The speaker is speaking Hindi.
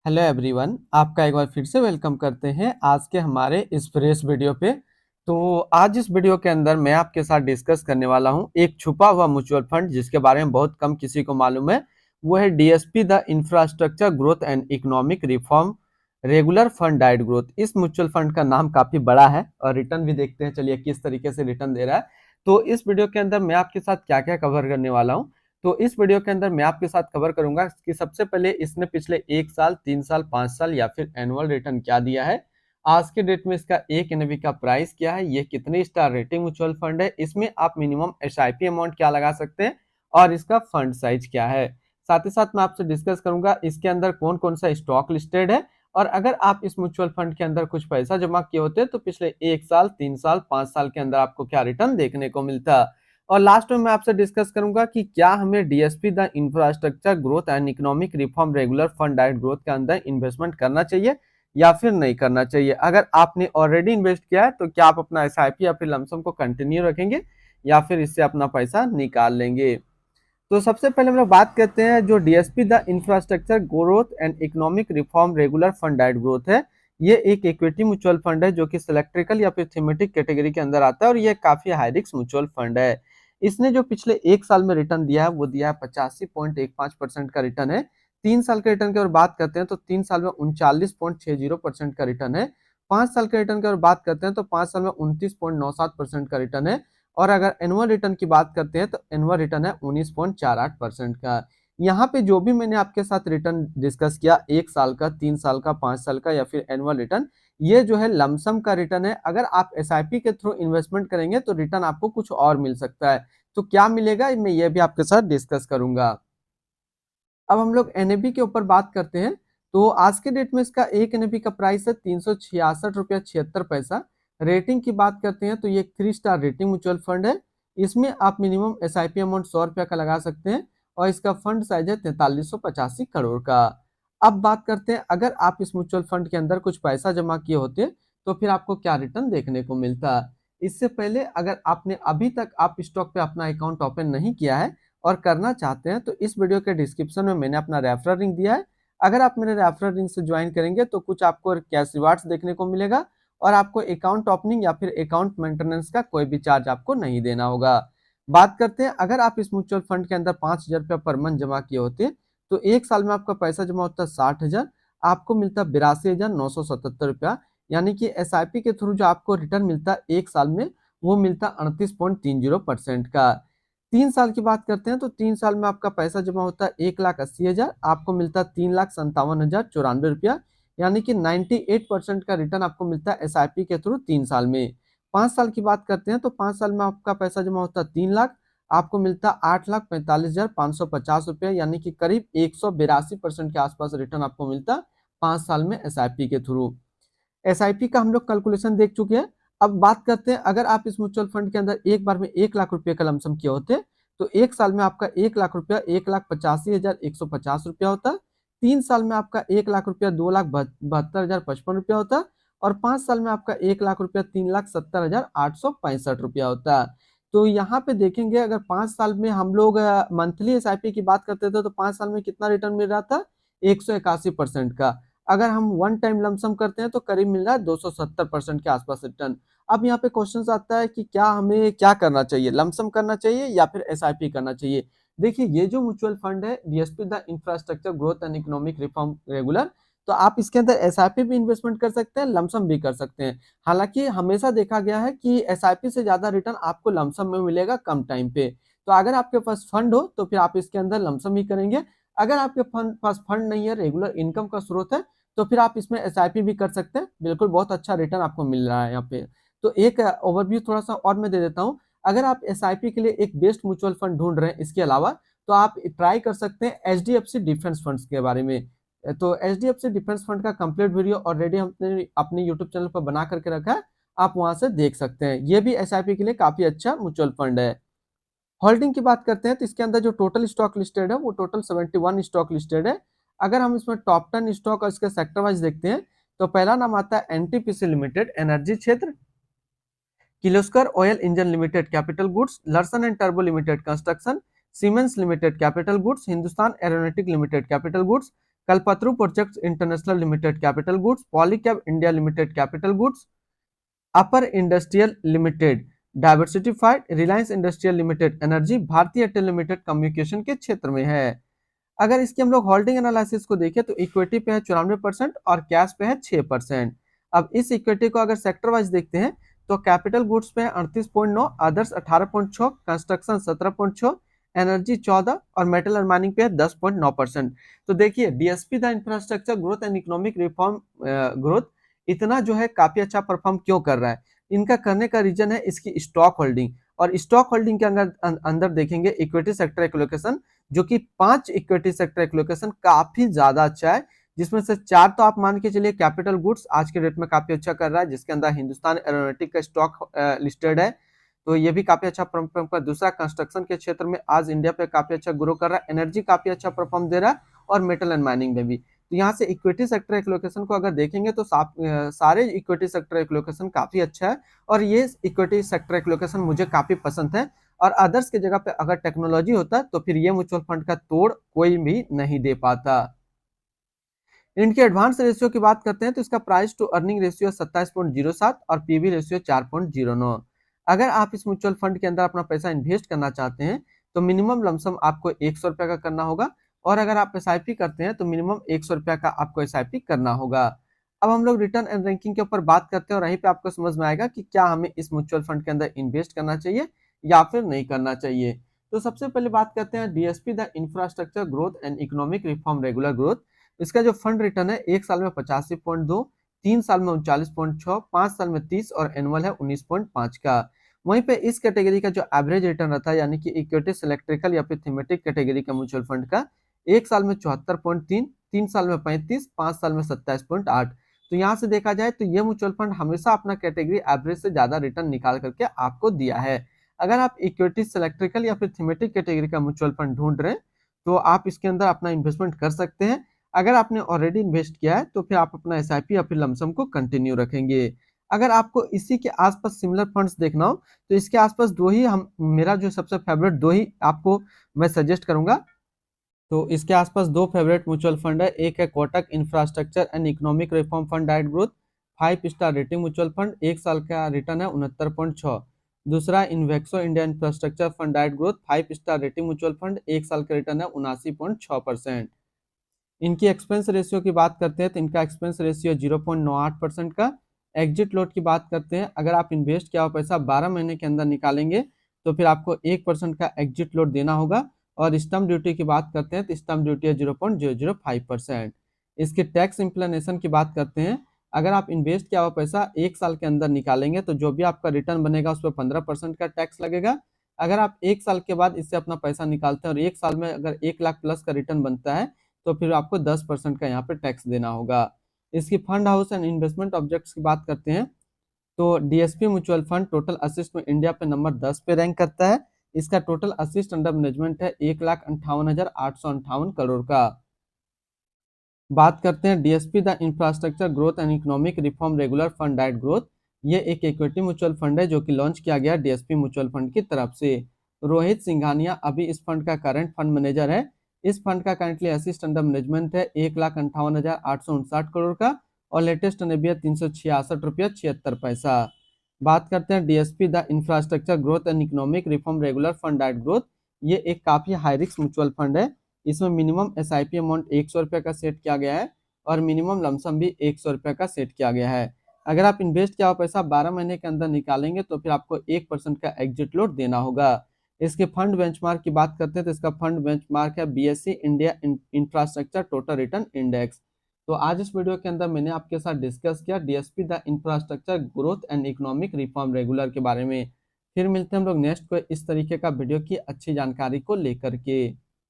हेलो एवरीवन, आपका एक बार फिर से वेलकम करते हैं आज के हमारे इस फ्रेश वीडियो पे। तो आज इस वीडियो के अंदर मैं आपके साथ डिस्कस करने वाला हूं एक छुपा हुआ म्यूचुअल फंड जिसके बारे में बहुत कम किसी को मालूम है। वो है DSP, the infrastructure growth and economic reform regular fund diet growth. इस म्यूचुअल फंड का नाम काफी बड़ा है और रिटर्न भी देखते हैं, चलिए किस तरीके से रिटर्न दे रहा है। तो इस वीडियो के अंदर मैं आपके साथ क्या क्या कवर करने वाला हूँ। तो इस वीडियो के अंदर मैं आपके साथ कवर करूंगा कि सबसे पहले इसने पिछले 1 साल, 3 साल, 5 साल या फिर एनुअल रिटर्न क्या दिया है। आज के डेट में इसका एक एनएवी का प्राइस क्या है, ये कितने स्टार रेटिंग म्यूचुअल फंड है, इसमें आप मिनिमम एसआईपी अमाउंट क्या लगा सकते हैं और इसका फंड साइज क्या है। साथ ही साथ मैं आपसे डिस्कस करूंगा इसके अंदर कौन कौन सा स्टॉक लिस्टेड है और अगर आप इस म्यूचुअल फंड के अंदर कुछ पैसा जमा किए होते तो पिछले 1 साल, 3 साल, 5 साल के अंदर आपको क्या रिटर्न देखने को मिलता। और लास्ट में मैं आपसे डिस्कस करूंगा कि क्या हमें DSP, the infrastructure growth and economic reform regular fund diet growth के अंदर इन्वेस्टमेंट करना चाहिए या फिर नहीं करना चाहिए। अगर आपने ऑलरेडी इन्वेस्ट किया है तो क्या आप अपना एसआईपी या फिर लमसम को कंटिन्यू रखेंगे या फिर इससे अपना पैसा निकाल लेंगे। तो सबसे पहले हम लोग बात करते हैं जो DSP, the infrastructure growth and economic reform regular fund diet growth है। ये एक इक्विटी म्यूचुअल फंड है जो कि सिलेक्ट्रिकल या फिर थीमेटिक कैटेगरी के अंदर आता है और ये काफी हाई रिस्क म्यूचुअल फंड है। इसने जो पिछले 1 साल में रिटर्न दिया है वो दिया है 85.15% का रिटर्न है। 3 साल के रिटर्न की अगर बात करते हैं तो 3 साल में 39.60% का रिटर्न है। 5 साल के रिटर्न की अगर बात करते हैं तो 5 साल में 29.97% का रिटर्न है। और अगर एनुअल रिटर्न की बात करते हैं तो एनुअल रिटर्न है 19.48% का। यहाँ पे जो भी मैंने आपके साथ रिटर्न डिस्कस किया, 1 साल का, 3 साल का, 5 साल का या फिर एनुअल रिटर्न, ये जो है लमसम का रिटर्न है। अगर आप एसआईपी के थ्रू इन्वेस्टमेंट करेंगे तो रिटर्न आपको कुछ और मिल सकता है। तो क्या मिलेगा मैं ये भी आपके साथ डिस्कस करूंगा। अब हम लोग एनएबी के ऊपर बात करते हैं। तो आज के डेट में इसका एक एनएबी का प्राइस है 366 रुपया 76 पैसा। रेटिंग की बात करते हैं तो ये 3 स्टार रेटिंग म्यूचुअल फंड है। इसमें आप मिनिमम एसआईपी अमाउंट 100 रुपया का लगा सकते हैं और इसका फंड साइज है 4385 करोड़ का। अब बात करते हैं अगर आप इस म्यूचुअल फंड के अंदर कुछ पैसा जमा किए होते तो फिर आपको क्या रिटर्न देखने को मिलता। इससे पहले अगर आपने अभी तक आप स्टॉक पे अपना अकाउंट ओपन नहीं किया है और करना चाहते हैं तो इस वीडियो के डिस्क्रिप्शन में मैंने अपना रेफरल लिंक दिया है। अगर आप मेरे रेफरल लिंक से ज्वाइन करेंगे तो कुछ आपको कैश रिवार्ड्स देखने को मिलेगा और आपको अकाउंट ओपनिंग या फिर अकाउंट मेंटेनेंस का कोई भी चार्ज आपको नहीं देना होगा। बात करते हैं अगर आप इस म्यूचुअल फंड के अंदर 5,000 रुपया पर मंथ जमा किए होते तो 1 साल में आपका पैसा जमा होता है 60,000, आपको मिलता 82,977 रुपया। यानी कि एसआईपी के थ्रू जो आपको रिटर्न मिलता है 1 साल में वो मिलता 38.30% का। 3 साल की बात करते हैं तो 3 साल में आपका पैसा जमा होता है 1,80,000, आपको मिलता है 3,57,094 रुपया। यानी कि 98% का रिटर्न आपको मिलता है एसआईपी के थ्रू 3 साल में। 5 साल की बात करते हैं तो 5 साल में आपका पैसा जमा होता है 3 लाख, आपको मिलता है 8,45,550 रुपया। यानी कि करीब 182% के आसपास रिटर्न आपको मिलता 5 साल में एसआईपी के थ्रू। एसआईपी का हम लोग कैलकुलेशन देख चुके हैं। अब बात करते हैं अगर आप इस म्यूचुअल फंड के अंदर एक बार में 1 लाख रुपए का लमसम किए होते तो 1 साल में आपका 1 लाख रुपया 1,85,150 रुपया होता। 3 साल में आपका 1 लाख रुपया 2,72,055 रुपया होता और 5 साल में आपका 1 लाख रुपया 3,70,865 रुपया होता। तो यहाँ पे देखेंगे अगर 5 साल में हम लोग मंथली एसआईपी की बात करते थे तो 5 साल में कितना रिटर्न मिल रहा था, 181% का। अगर हम वन टाइम लमसम करते हैं तो करीब मिल रहा है 270% के आसपास रिटर्न। अब यहाँ पे क्वेश्चन आता है कि क्या हमें क्या करना चाहिए, लमसम करना चाहिए या फिर एसआईपी करना चाहिए। देखिए ये जो म्यूचुअल फंड है DSP, the infrastructure growth and economic reform regular, तो आप इसके अंदर एसआईपी भी इन्वेस्टमेंट कर सकते हैं, लमसम भी कर सकते हैं। हालांकि हमेशा देखा गया है कि एसआईपी से ज्यादा रिटर्न आपको लमसम में मिलेगा कम टाइम पे। तो अगर आपके पास फंड हो तो फिर आप इसके अंदर लमसम ही करेंगे। अगर आपके पास फंड नहीं है, रेगुलर इनकम का स्रोत है, तो फिर आप इसमें एसआईपी भी कर सकते हैं। बिल्कुल बहुत अच्छा रिटर्न आपको मिल रहा है यहाँ पे। तो एक ओवरव्यू थोड़ा सा और मैं दे देता हूँ। अगर आप एसआईपी के लिए एक बेस्ट म्यूचुअल फंड ढूंढ रहे हैं इसके अलावा तो आप ट्राई कर सकते हैं एचडीएफसी डिफेंस फंड्स के बारे में। तो एचडीएफसी डिफेंस फंड का कंप्लीट वीडियो ऑलरेडी हमने अपने यूट्यूब चैनल पर बना करके रखा है, आप वहां से देख सकते हैं। ये भी एसआईपी के लिए काफी अच्छा म्यूचुअल फंड है। होल्डिंग की बात करते हैं तो इसके अंदर जो टोटल स्टॉक लिस्टेड है वो टोटल 71 स्टॉक लिस्टेड है। अगर हम इसमें टॉप 10 स्टॉक और इसके सेक्टर वाइज देखते हैं तो पहला नाम आता है एनटीपीसी लिमिटेड एनर्जी क्षेत्र, Kirloskar oil engine limited capital goods, Larsen and टर्बो limited construction, Siemens limited capital goods, Hindustan aeronautic limited capital goods, Kalpataru projects international limited capital goods, Polycab India limited capital goods, Apar industrial limited diversified, Reliance industrial limited energy, Bharti Airtel limited communication के क्षेत्र में है। अगर इसकी हम लोग होल्डिंग एनालिसिस को देखें तो इक्विटी पे है 94% और कैश पे है 6%। अब इस इक्विटी को अगर सेक्टर वाइज देखते हैं तो कैपिटल गुड्स पे है 38.9, अदर्स 18.6, कंस्ट्रक्शन 17.6, एनर्जी 14 और मेटल एंड माइनिंग पे है 10.9%। तो देखिए DSP the infrastructure growth and economic reform growth इतना जो है काफी अच्छा परफॉर्म क्यों कर रहा है, इनका करने का रीजन है इसकी स्टॉक होल्डिंग। और स्टॉक होल्डिंग के अंदर देखेंगे इक्विटी सेक्टर एलोकेशन, जो कि 5 इक्विटी सेक्टर एलोकेशन काफी ज्यादा अच्छा है, जिसमें से 4 तो आप मान के चलिए कैपिटल गुड्स आज के डेट में काफी अच्छा कर रहा है, जिसके अंदर हिंदुस्तान एरोनॉटिक का स्टॉक लिस्टेड है, तो ये भी काफी अच्छा परफॉर्म कर। दूसरा कंस्ट्रक्शन के क्षेत्र में आज इंडिया पे काफी अच्छा ग्रो कर रहा है, एनर्जी काफी अच्छा परफॉर्म दे रहा है और मेटल एंड माइनिंग में भी। तो यहाँ से इक्विटी सेक्टर एलोकेशन को अगर देखेंगे तो सारे इक्विटी सेक्टर एलोकेशन काफी अच्छा है और ये इक्विटी सेक्टर एलोकेशन मुझे काफी पसंद है। और अदर्स की जगह पे अगर टेक्नोलॉजी होता तो फिर ये म्यूचुअल फंड का तोड़ कोई भी नहीं दे पाता। इनके एडवांस रेशियो की बात करते हैं तो इसका प्राइस टू अर्निंग रेशियो 27.07 और पीवी रेशियो 4.09। अगर आप इस म्यूचुअल फंड के अंदर अपना पैसा इन्वेस्ट करना चाहते हैं तो मिनिमम लमसम आपको 100 रुपया का करना होगा, और अगर आप एसआईपी करते हैं तो मिनिमम 100 रुपया का आपको एसआईपी करना होगा। अब हम लोग रिटर्न एंड रैंकिंग के ऊपर बात करते हैं और यहीं पे आपको समझ में आएगा कि क्या हमें इस म्यूचुअल फंड के अंदर इन्वेस्ट करना चाहिए या फिर नहीं करना चाहिए। तो सबसे पहले बात करते हैं DSP the infrastructure growth and economic reform regular growth. इसका जो फंड रिटर्न है 1 साल में 85.2, 3 साल में 39.6, 5 साल में 30 और एनुअल है 19.5 का। वहीं पे इस कैटेगरी का जो एवरेज रिटर्न रहता है यानी कि इक्विटी सिलेक्ट्रिकल या फिर थीमेटिक कैटेगरी का म्यूचुअल फंड का 1 साल में 74.3, 3 साल में 35, 5 साल में 27.8। तो यहाँ से देखा जाए तो ये म्यूचुअल फंड हमेशा अपना कैटेगरी एवरेज से ज्यादा रिटर्न निकाल करके आपको दिया है। अगर आप इक्विटी सिलेक्ट्रिकल या फिर थीमेटिक कैटेगरी का म्यूचुअल फंड ढूंढ रहे हैं तो आप इसके अंदर अपना इन्वेस्टमेंट कर सकते हैं। अगर आपने ऑलरेडी इन्वेस्ट किया है तो फिर आप अपना एसआईपी या फिर लमसम को कंटिन्यू रखेंगे। अगर आपको इसी के आसपास सिमिलर फंड्स देखना हो तो इसके आसपास दो ही हम मेरा जो सबसे फेवरेट दो ही आपको मैं सजेस्ट करूंगा। तो इसके आसपास दो फेवरेट म्यूचुअल फंड है, एक है Kotak infrastructure and economic reform fund diet growth 5 star rating mutual fund, 1 साल का रिटर्न है 69.6। दूसरा इन्वेक्सो India infrastructure fund diet growth 5 star rating mutual fund, 1 साल का रिटर्न है 79.6%। इनकी एक्सपेंस रेशियो की बात करते हैं तो इनका एक्सपेंस रेशियो 0.98% का। एग्जिट लोड की बात करते हैं, अगर आप इन्वेस्ट किया हुआ पैसा 12 महीने के अंदर निकालेंगे तो फिर आपको 1% का एग्जिट लोड देना होगा। और स्टम्प ड्यूटी की बात करते हैं तो स्टम्प ड्यूटी है 0.005%। इसके टैक्स इम्प्लेनेशन की बात करते हैं, अगर आप इन्वेस्ट किया हुआ पैसा 1 साल के अंदर निकालेंगे तो जो भी आपका रिटर्न बनेगा उस पर 15% का टैक्स लगेगा। अगर आप 1 साल के बाद इससे अपना पैसा निकालते हैं और 1 साल में अगर 1 लाख प्लस का रिटर्न बनता है तो फिर आपको 10% का यहाँ पे टैक्स देना होगा। इसकी fund house and investment objects की बात करते हैं तो DSP mutual fund total assist में इंडिया पे नंबर 10 पे रैंक करता है। इसका टोटल असिस्ट अंडर मैनेजमेंट है 1,58,858 करोड़ का। बात करते हैं DSP the infrastructure growth and economic reform regular fund diet growth. ये एक इक्विटी म्यूचुअल फंड है जो कि लॉन्च किया गया डीएसपी म्यूचुअल फंड की तरफ से। रोहित सिंघानिया अभी इस फंड का करंट फंड मैनेजर है। इस फंड का करंटली असिस्ट अंडर मैनेजमेंट है 1,58,859 करोड़ का और लेटेस्ट एनएबी 366 रुपया 76 पैसा। बात करते हैं DSP the infrastructure growth and economic reform regular fund diet growth. ये एक काफी हाई रिस्क म्यूचुअल फंड है। इसमें मिनिमम एसआईपी अमाउंट 100 रुपये का सेट किया गया है और मिनिमम लमसम भी 100 रुपये का सेट किया गया है। अगर आप इन्वेस्ट किया हुआ पैसा 12 महीने के अंदर निकालेंगे तो फिर आपको 1% का एग्जिट लोड देना होगा। इसके फंड बेंचमार्क की बात करते हैं तो इसका फंड बेंचमार्क है BSE India infrastructure total return index. तो आज इस वीडियो के अंदर मैंने आपके साथ डिस्कस किया DSP the infrastructure growth and economic reform regular के बारे में। फिर मिलते हैं हम लोग नेक्स्ट को इस तरीके का वीडियो की अच्छी जानकारी को लेकर के।